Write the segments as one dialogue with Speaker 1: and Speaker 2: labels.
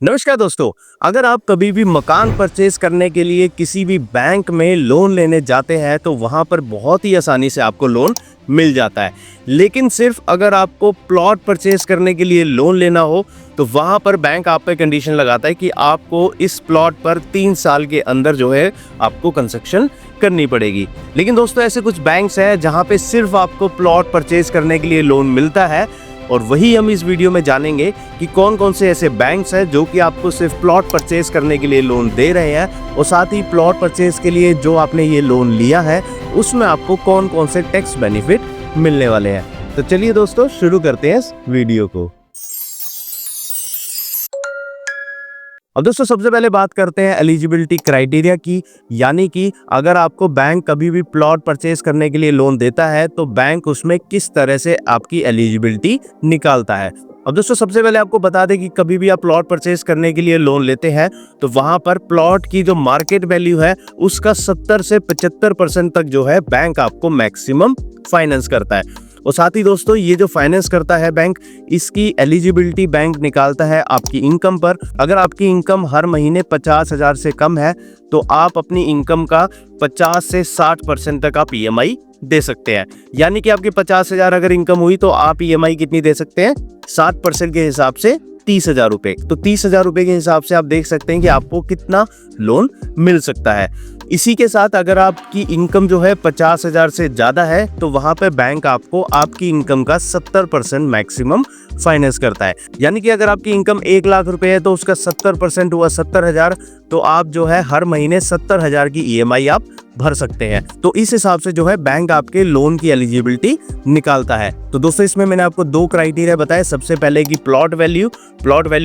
Speaker 1: नमस्कार दोस्तों। अगर आप कभी भी मकान परचेज करने के लिए किसी भी बैंक में लोन लेने जाते हैं तो वहां पर बहुत ही आसानी से आपको लोन मिल जाता है। लेकिन सिर्फ अगर आपको प्लॉट परचेज करने के लिए लोन लेना हो तो वहां पर बैंक आप पे कंडीशन लगाता है कि आपको इस प्लॉट पर 3 साल के अंदर जो है आपको कंस्ट्रक्शन करनी पड़ेगी। लेकिन दोस्तों ऐसे कुछ बैंक्स हैं जहां पे सिर्फ आपको प्लॉट परचेज करने के लिए लोन मिलता है, और वही हम इस वीडियो में जानेंगे कि कौन कौन से ऐसे बैंक्स हैं जो कि आपको सिर्फ प्लॉट परचेज करने के लिए लोन दे रहे हैं, और साथ ही प्लॉट परचेज के लिए जो आपने ये लोन लिया है उसमें आपको कौन कौन से टैक्स बेनिफिट मिलने वाले हैं। तो चलिए दोस्तों शुरू करते हैं इस वीडियो को। अब दोस्तों सबसे पहले बात करते हैं एलिजिबिलिटी क्राइटेरिया की, यानी कि अगर आपको बैंक कभी भी प्लॉट परचेज करने के लिए लोन देता है तो बैंक उसमें किस तरह से आपकी एलिजिबिलिटी निकालता है। अब दोस्तों सबसे पहले आपको बता दें कि कभी भी आप प्लॉट परचेज करने के लिए लोन लेते हैं तो वहां पर प्लॉट की जो मार्केट वैल्यू है उसका 70 से 75% तक जो है बैंक आपको मैक्सिमम फाइनेंस करता है। और साथ ही दोस्तों ये जो फाइनेंस करता है बैंक, इसकी एलिजिबिलिटी बैंक निकालता है आपकी इनकम पर। अगर आपकी इनकम हर महीने 50,000 से कम है तो आप अपनी इनकम का 50 से 60% तक आप ईएमआई दे सकते हैं। यानी कि आपकी 50,000 अगर इनकम हुई तो आप ईएमआई कितनी दे सकते हैं? 60% के हिसाब से 30,000 रुपए। तो 30,000 रुपए के हिसाब से आप देख सकते हैं कि आपको कितना लोन मिल सकता है। इसी के साथ अगर आपकी इनकम जो है 50,000 से ज़्यादा है तो वहाँ पे बैंक आपको आपकी इनकम का 70% मैक्सिमम फाइनेंस करता है। यानी कि अगर आपकी इनकम 1 लाख रुपए है तो उसका 70% हुआ 70,000, तो आप जो है हर महीने 70,000 की ईएमआई आप भर सकते हैं। तो इस हिसाब से जो है बैंक आपके लोन की एलिजिबिलिटी निकालता है। तो दोस्तों इसमें मैंने आपको 2 क्राइटेरिया बताए। सबसे पहले की प्लॉट वैल्यू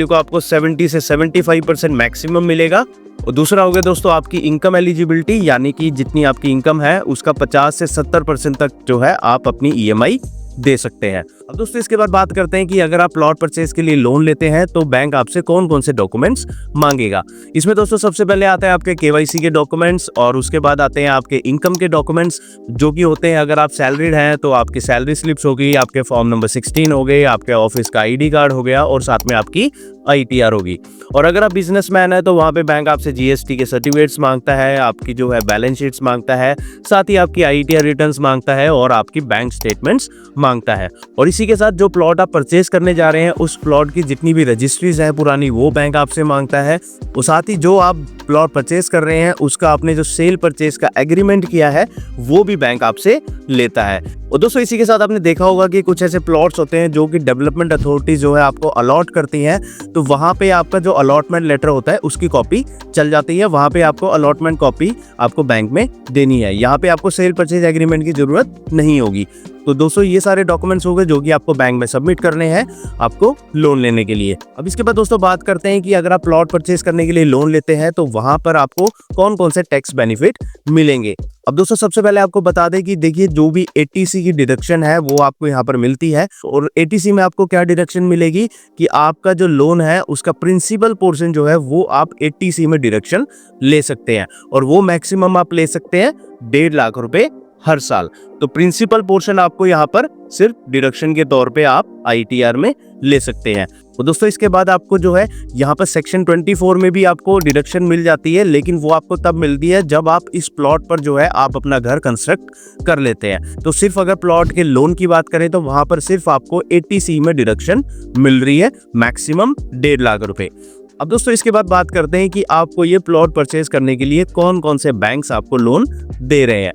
Speaker 1: को आपको 70 से 75% मैक्सिमम मिलेगा, और दूसरा हो गया दोस्तों आपकी इनकम एलिजिबिलिटी, यानी कि जितनी आपकी इनकम है उसका 50 से 70% तक जो है आप अपनी ईएमआई दे सकते हैं। अब दोस्तों इसके बाद बात करते हैं कि अगर आप प्लॉट परचेज के लिए लोन लेते हैं तो बैंक आपसे कौन कौन से डॉक्यूमेंट्स मांगेगा। इसमें दोस्तों सबसे पहले आता है आपके केवाईसी के डॉक्यूमेंट्स, और उसके बाद आते हैं आपके इनकम के डॉक्यूमेंट्स, जो कि होते हैं अगर आप सैलरीड हैं तो आपकी सैलरी स्लिप्स होगी, आपके फॉर्म नंबर 16 हो गए, आपके ऑफिस का आईडी कार्ड हो गया, और साथ में आपकी आईटीआर होगी। और अगर आप बिजनेसमैन है तो वहाँ पे बैंक आपसे जीएसटी के सर्टिफिकेट्स मांगता है, आपकी जो है बैलेंस शीट्स मांगता है, साथ ही आपकी आईटीआर रिटर्न्स मांगता है, और आपकी बैंक स्टेटमेंट्स मांगता है। और इसी के साथ जो प्लॉट आप परचेज करने जा रहे हैं उस प्लॉट की जितनी भी रजिस्ट्रीज है पुरानी वो बैंक आपसे मांगता है। और साथ ही जो आप प्लॉट परचेज कर रहे हैं उसका आपने जो सेल परचेज का एग्रीमेंट किया है वो भी बैंक आपसे लेता है। और दोस्तों इसी के साथ आपने देखा होगा कि कुछ ऐसे प्लॉट्स होते हैं जो कि डेवलपमेंट अथॉरिटी जो है आपको अलॉट करती है, तो वहाँ पे आपका जो अलॉटमेंट लेटर होता है उसकी कॉपी चल जाती है। वहाँ पे आपको अलॉटमेंट कॉपी आपको बैंक में देनी है। यहाँ पे आपको सेल परचेज एग्रीमेंट की जरूरत नहीं होगी। तो दोस्तों ये सारे डॉक्यूमेंट्स हो गए जो कि आपको बैंक में सबमिट करने हैं आपको लोन लेने के लिए। अब इसके बाद दोस्तों बात करते हैं कि अगर आप प्लॉट परचेज करने के लिए लोन लेते हैं तो वहां पर आपको कौन कौन से टैक्स बेनिफिट मिलेंगे। अब दोस्तों सबसे पहले आपको बता दें कि देखिए जो भी एटीसी की डिडक्शन है वो आपको यहाँ पर मिलती है। और एटीसी में आपको क्या डिडक्शन मिलेगी कि आपका जो लोन है उसका प्रिंसिपल पोर्शन जो है वो आप एटीसी में डिडक्शन ले सकते हैं, और वो मैक्सिमम आप ले सकते हैं 1.5 लाख रुपए हर साल। तो प्रिंसिपल पोर्शन आपको यहाँ पर सिर्फ डिडक्शन के तौर पे आप आईटीआर में ले सकते हैं। तो दोस्तों इसके बाद आपको जो है यहाँ पर सेक्शन 24 में भी आपको डिडक्शन मिल जाती है, लेकिन वो आपको तब मिलती है जब आप इस प्लॉट पर जो है आप अपना घर कंस्ट्रक्ट कर लेते हैं। तो सिर्फ अगर प्लॉट के लोन की बात करें तो वहां पर सिर्फ आपको 80C में डिडक्शन मिल रही है, मैक्सिमम 1.5 लाख रुपए। अब दोस्तों इसके बाद बात करते हैं कि आपको ये प्लॉट परचेज करने के लिए कौन कौन से बैंक्स आपको लोन दे रहे हैं।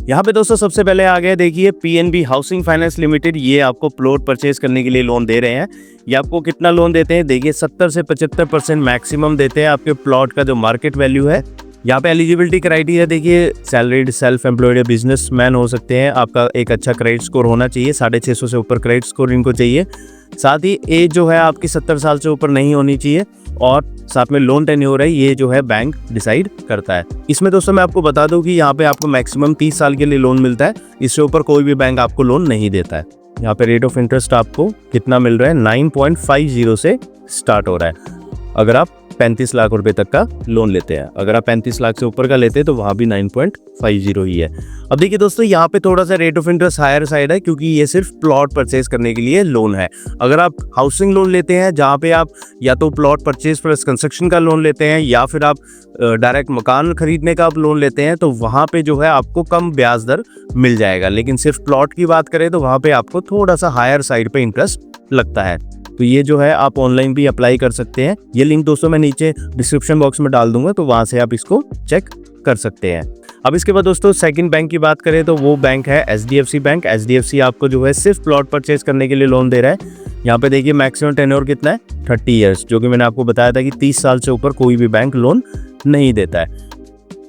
Speaker 1: यहाँ पे दोस्तों सबसे पहले आ गया देखिए पीएनबी हाउसिंग फाइनेंस लिमिटेड। ये आपको प्लॉट परचेज करने के लिए लोन दे रहे हैं। ये आपको कितना लोन देते हैं? देखिए 70 से 75% मैक्सिमम देते हैं आपके प्लॉट का जो मार्केट वैल्यू है। यहाँ पे एलिजिबिलिटी क्राइटेरिया देखिए सैलरीड, सेल्फ एम्प्लॉयड या बिजनेसमैन हो सकते हैं। आपका एक अच्छा क्रेडिट स्कोर होना चाहिए, 650 से ऊपर क्रेडिट स्कोर इनको चाहिए। साथ ही एज जो है आपकी 70 साल से ऊपर नहीं होनी चाहिए, और साथ में लोन टेन्योर है ये जो है बैंक डिसाइड करता है। इसमें दोस्तों मैं आपको बता दूं कि यहाँ पे आपको मैक्सिमम 30 साल के लिए लोन मिलता है, इससे ऊपर कोई भी बैंक आपको लोन नहीं देता है। यहाँ पे रेट ऑफ इंटरेस्ट आपको कितना मिल रहा है? 9.50 से स्टार्ट हो रहा है अगर आप 35 लाख रुपए तक का लोन लेते हैं। अगर आप 35 लाख से ऊपर का लेते हैं तो वहाँ भी 9.50 ही है। अब देखिए दोस्तों, यहाँ पे थोड़ा सा rate of interest higher side है, क्योंकि ये सिर्फ प्लॉट परचेज करने के लिए लोन है। अगर आप हाउसिंग लोन लेते हैं जहाँ पे आप या तो प्लॉट परचेज प्लस कंस्ट्रक्शन का लोन लेते हैं या फिर आप डायरेक्ट मकान खरीदने का आप लोन लेते हैं, तो वहाँ पे जो है आपको कम ब्याज दर मिल जाएगा। लेकिन सिर्फ प्लॉट की बात करें तो वहाँ पे आपको थोड़ा सा हायर साइड पे इंटरेस्ट लगता है। तो ये जो है आप ऑनलाइन भी अप्लाई कर सकते हैं। ये लिंक दोस्तों मैं नीचे डिस्क्रिप्शन बॉक्स में डाल दूंगा, तो वहाँ से आप इसको चेक कर सकते हैं। अब इसके बाद दोस्तों सेकंड बैंक की बात करें तो वो बैंक है HDFC बैंक। HDFC आपको जो है सिर्फ प्लॉट परचेज करने के लिए लोन दे रहा है। यहाँ पे देखिए मैक्सिमम टेन्योर कितना है, 30 ईयर्स, जो कि मैंने आपको बताया था कि 30 साल से ऊपर कोई भी बैंक लोन नहीं देता है।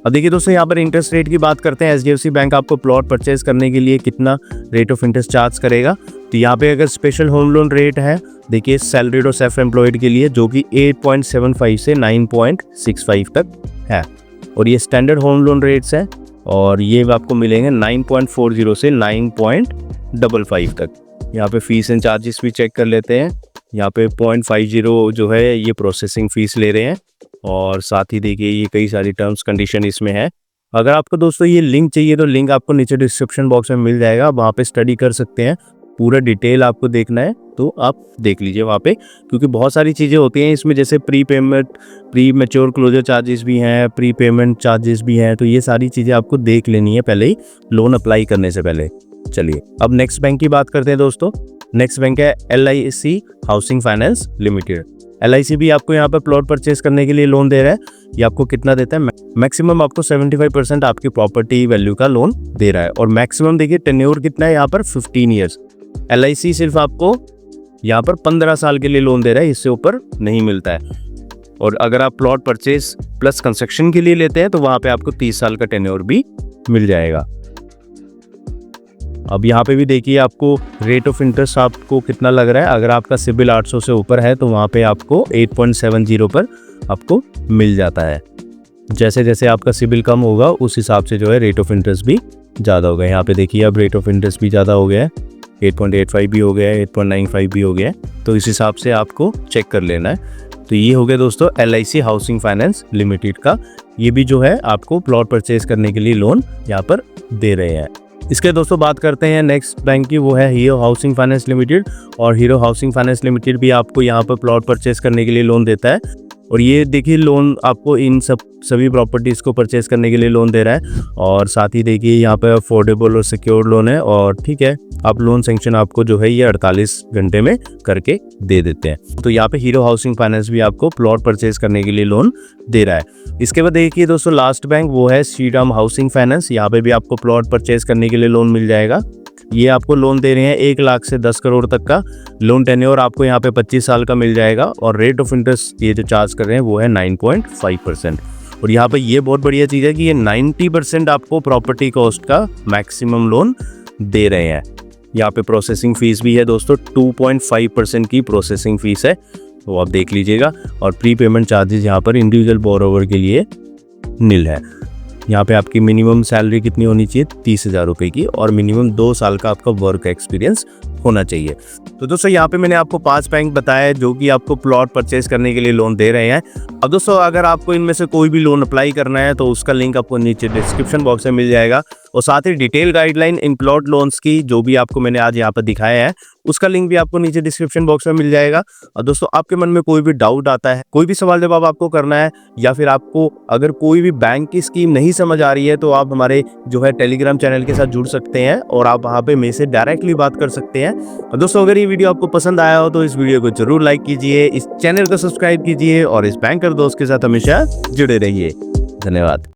Speaker 1: अब देखिए दोस्तों, यहाँ पर इंटरेस्ट रेट की बात करते हैं। HDFC बैंक आपको प्लॉट परचेज करने के लिए कितना रेट ऑफ इंटरेस्ट चार्ज करेगा। तो यहाँ पे अगर स्पेशल होम लोन रेट है, देखिए सैलरीड और सेल्फ एम्प्लॉयड के लिए, जो कि 8.75 से 9.65 तक है। और ये स्टैंडर्ड होम लोन रेट्स है और ये आपको मिलेंगे 9.40 से 9.55 तक। यहाँ पे फीस एंड चार्जेस भी चेक कर लेते हैं। यहाँ पे 0.50 जो है ये प्रोसेसिंग फीस ले रहे हैं, और साथ ही देखिए ये कई सारी टर्म्स कंडीशन इसमें है। अगर आपको दोस्तों ये लिंक चाहिए तो लिंक आपको नीचे डिस्क्रिप्शन बॉक्स में मिल जाएगा, वहाँ पे स्टडी कर सकते हैं। पूरा डिटेल आपको देखना है तो आप देख लीजिए वहाँ पे, क्योंकि बहुत सारी चीज़ें होती हैं इसमें, जैसे प्री मैच्योर क्लोजर चार्जेस भी हैं, प्री पेमेंट चार्जेस भी हैं। तो ये सारी चीज़ें आपको देख लेनी है पहले ही लोन अप्लाई करने से पहले। चलिए अब नेक्स्ट बैंक की बात करते हैं दोस्तों। नेक्स्ट बैंक है LIC housing finance limited. LIC भी आपको यहाँ पर प्लॉट परचेज करने के लिए लोन दे रहा है। ये आपको कितना देता है, मैक्सिमम आपको 75% आपकी प्रॉपर्टी वैल्यू का लोन दे रहा है। और मैक्सिमम देखिए टेन्योर कितना है यहाँ पर, 15 ईयर्स। LIC सिर्फ आपको यहाँ पर 15 साल के लिए लोन दे रहा है, इससे ऊपर नहीं मिलता है। और अगर आप प्लॉट परचेज प्लस कंस्ट्रक्शन के लिए लेते हैं तो वहाँ पे आपको 30 साल का टेन्योर भी मिल जाएगा। अब यहाँ पे भी देखिए आपको रेट ऑफ इंटरेस्ट आपको कितना लग रहा है। अगर आपका सिबिल 800 से ऊपर है तो वहाँ पे आपको 8.70 पर आपको मिल जाता है। जैसे जैसे आपका सिबिल कम होगा उस हिसाब से जो है रेट ऑफ इंटरेस्ट भी ज़्यादा होगा। यहाँ पे देखिए अब रेट ऑफ इंटरेस्ट भी ज़्यादा हो गया है, 8.85 भी हो गया है, 8.95 भी हो गया है। तो इस हिसाब से आपको चेक कर लेना है। तो ये हो गया दोस्तों LIC हाउसिंग फाइनेंस लिमिटेड का। ये भी जो है आपको प्लॉट परचेज करने के लिए लोन यहाँ पर दे रहे हैं। इसके दोस्तों बात करते हैं नेक्स्ट बैंक की, वो है हीरो हाउसिंग फाइनेंस लिमिटेड। और हीरो हाउसिंग फाइनेंस लिमिटेड भी आपको यहाँ पर प्लॉट परचेज करने के लिए लोन देता है। और ये देखिए लोन आपको इन सभी प्रॉपर्टीज़ को परचेज करने के लिए लोन दे रहा है। और साथ ही देखिए यहाँ पे अफोर्डेबल और सिक्योर्ड लोन है। और ठीक है, आप लोन सेंक्शन आपको जो है ये 48 घंटे में करके दे देते हैं। तो यहाँ पे हीरो हाउसिंग फाइनेंस भी आपको प्लॉट परचेज करने के लिए लोन दे रहा है। इसके बाद देखिए दोस्तों लास्ट बैंक वो है श्रीराम हाउसिंग फाइनेंस। यहाँ पे भी आपको प्लॉट परचेज करने के लिए लोन मिल जाएगा। ये आपको लोन दे रहे हैं 1 लाख से 10 करोड़ तक का लोन। टेन्योर आपको यहाँ पे 25 साल का मिल जाएगा। और रेट ऑफ इंटरेस्ट ये जो चार्ज कर रहे हैं वो है 9.5%। और यहाँ पे ये बहुत बढ़िया चीज़ है कि ये 90% आपको प्रॉपर्टी कॉस्ट का मैक्सिमम लोन दे रहे हैं। यहाँ पे प्रोसेसिंग फीस भी है दोस्तों, 2.5% की प्रोसेसिंग फीस है, तो आप देख लीजिएगा। और प्री पेमेंट चार्जेस यहाँ पर इंडिविजुअल बोरोवर के लिए निल है। यहाँ पे आपकी मिनिमम सैलरी कितनी होनी चाहिए, 30,000 रुपये की। और मिनिमम 2 साल का आपका वर्क एक्सपीरियंस होना चाहिए। तो दोस्तों यहाँ पे मैंने आपको 5 बैंक बताया जो कि आपको प्लॉट परचेज करने के लिए लोन दे रहे हैं। अब दोस्तों अगर आपको इनमें से कोई भी लोन अप्लाई करना है तो उसका लिंक आपको नीचे डिस्क्रिप्शन बॉक्स में मिल जाएगा। और साथ ही डिटेल गाइडलाइन इन प्लॉट लोन्स की जो भी आपको मैंने आज यहाँ पर दिखाया है उसका लिंक भी आपको नीचे डिस्क्रिप्शन बॉक्स में मिल जाएगा। और दोस्तों आपके मन में कोई भी डाउट आता है, कोई भी सवाल जवाब आपको करना है, या फिर आपको अगर कोई भी बैंक की स्कीम नहीं समझ आ रही है तो आप हमारे जो है टेलीग्राम चैनल के साथ जुड़ सकते हैं और आप वहाँ पे मेरे से डायरेक्टली बात कर सकते हैं। और दोस्तों अगर ये वीडियो आपको पसंद आया हो तो इस वीडियो को जरूर लाइक कीजिए, इस चैनल को सब्सक्राइब कीजिए और इस बैंकर दोस्त के साथ हमेशा जुड़े रहिए। धन्यवाद।